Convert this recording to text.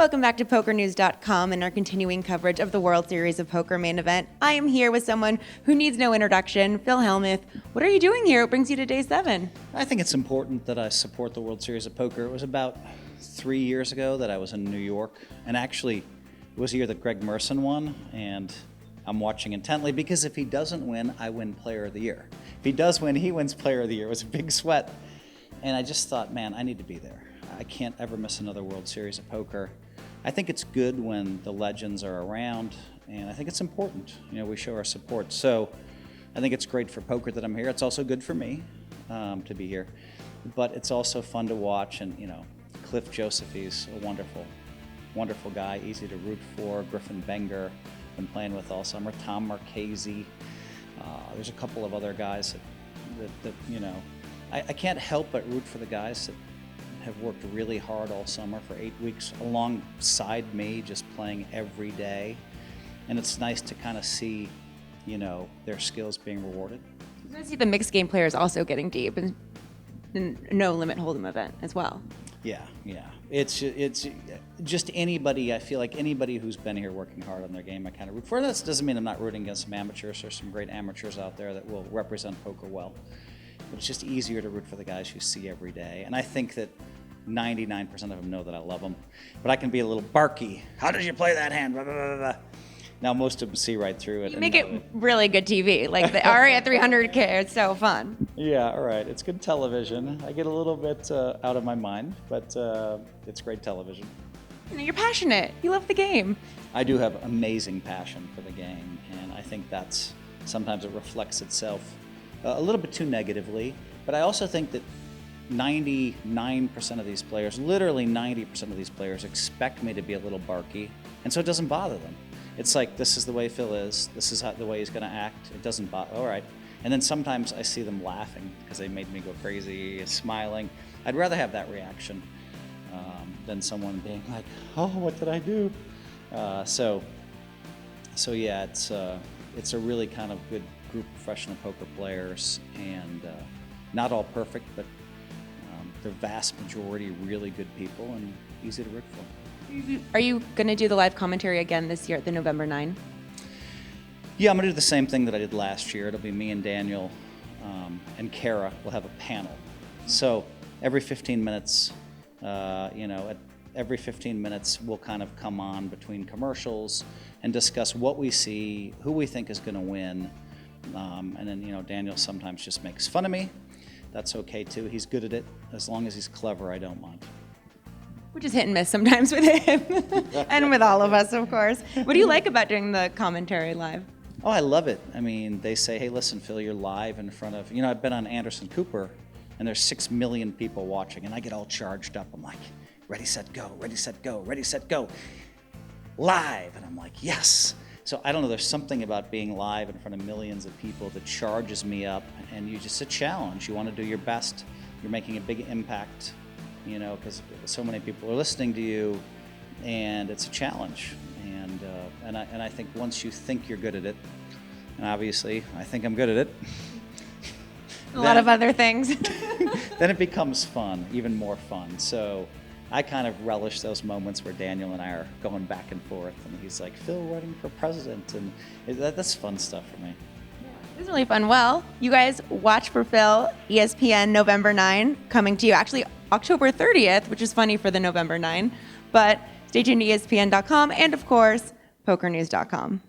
Welcome back to PokerNews.com and our continuing coverage of the World Series of Poker main event. I am here with someone who needs no introduction, Phil Hellmuth. What are you doing here? What brings you to day 7? I think it's important that I support the World Series of Poker. It was about 3 years ago that I was in New York, and actually it was the year that Greg Merson won, and I'm watching intently because if he doesn't win, I win Player of the Year. If he does win, he wins Player of the Year. It was a big sweat, and I just thought, man, I need to be there. I can't ever miss another World Series of Poker. I think it's good when the legends are around, and I think it's important. You know, we show our support. So I think it's great for poker that I'm here. It's also good for me to be here, but it's also fun to watch. And you know, Cliff Joseph's a wonderful, wonderful guy, easy to root for. Griffin Benger, been playing with all summer. Tom Marchese. There's a couple of other guys that you know, I can't help but root for the guys that have worked really hard all summer for 8 weeks alongside me, just playing every day. And it's nice to kind of see, you know, their skills being rewarded. You're going to see the mixed game players also getting deep and no limit hold'em event as well. Yeah. It's just anybody, I feel like anybody who's been here working hard on their game, I kind of root for. That doesn't mean I'm not rooting against some amateurs. There's some great amateurs out there that will represent poker well. But it's just easier to root for the guys you see every day. And I think that 99% of them know that I love them. But I can be a little barky. How did you play that hand? Blah, blah, blah, blah. Now most of them see right through it. You make it really good TV. Like the Ari at 300K, it's so fun. Yeah, all right. It's good television. I get a little bit out of my mind, but it's great television. You know, you're passionate. You love the game. I do have amazing passion for the game, and I think that's sometimes it reflects itself a little bit too negatively, but I also think that 99% of these players, literally 90% of these players, expect me to be a little barky, and so it doesn't bother them. It's like, this is the way Phil is, this is the way he's going to act, it doesn't bother, all right. And then sometimes I see them laughing because they made me go crazy, smiling. I'd rather have that reaction than someone being like, oh, what did I do? So yeah, it's a really kind of good group of professional poker players, and not all perfect, but the vast majority really good people and easy to root for. Are you going to do the live commentary again this year at the November 9? Yeah, I'm going to do the same thing that I did last year. It'll be me and Daniel and Kara will have a panel. So every 15 minutes, every 15 minutes we'll kind of come on between commercials and discuss what we see, who we think is going to win. And then, you know, Daniel sometimes just makes fun of me. That's okay too. He's good at it. As long as he's clever, I don't mind. Which is hit and miss sometimes with him and with all of us, of course. What do you like about doing the commentary live? Oh, I love it. I mean, they say, hey, listen, Phil, you're live in front of, you know, I've been on Anderson Cooper and there's 6 million people watching and I get all charged up. I'm like, ready, set, go, ready, set, go, ready, set, go. Live. And I'm like, yes. So I don't know, there's something about being live in front of millions of people that charges me up, and you just a challenge. You want to do your best. You're making a big impact, you know, because so many people are listening to you, and it's a challenge. And I think once you think you're good at it, and obviously I think I'm good at it. A lot of other things. Then it becomes fun, even more fun. So I kind of relish those moments where Daniel and I are going back and forth, and he's like, Phil running for president, and that's fun stuff for me. It was really fun. Well, you guys watch for Phil, ESPN November 9, coming to you actually October 30th, which is funny for the November 9, but stay tuned to ESPN.com and, of course, PokerNews.com.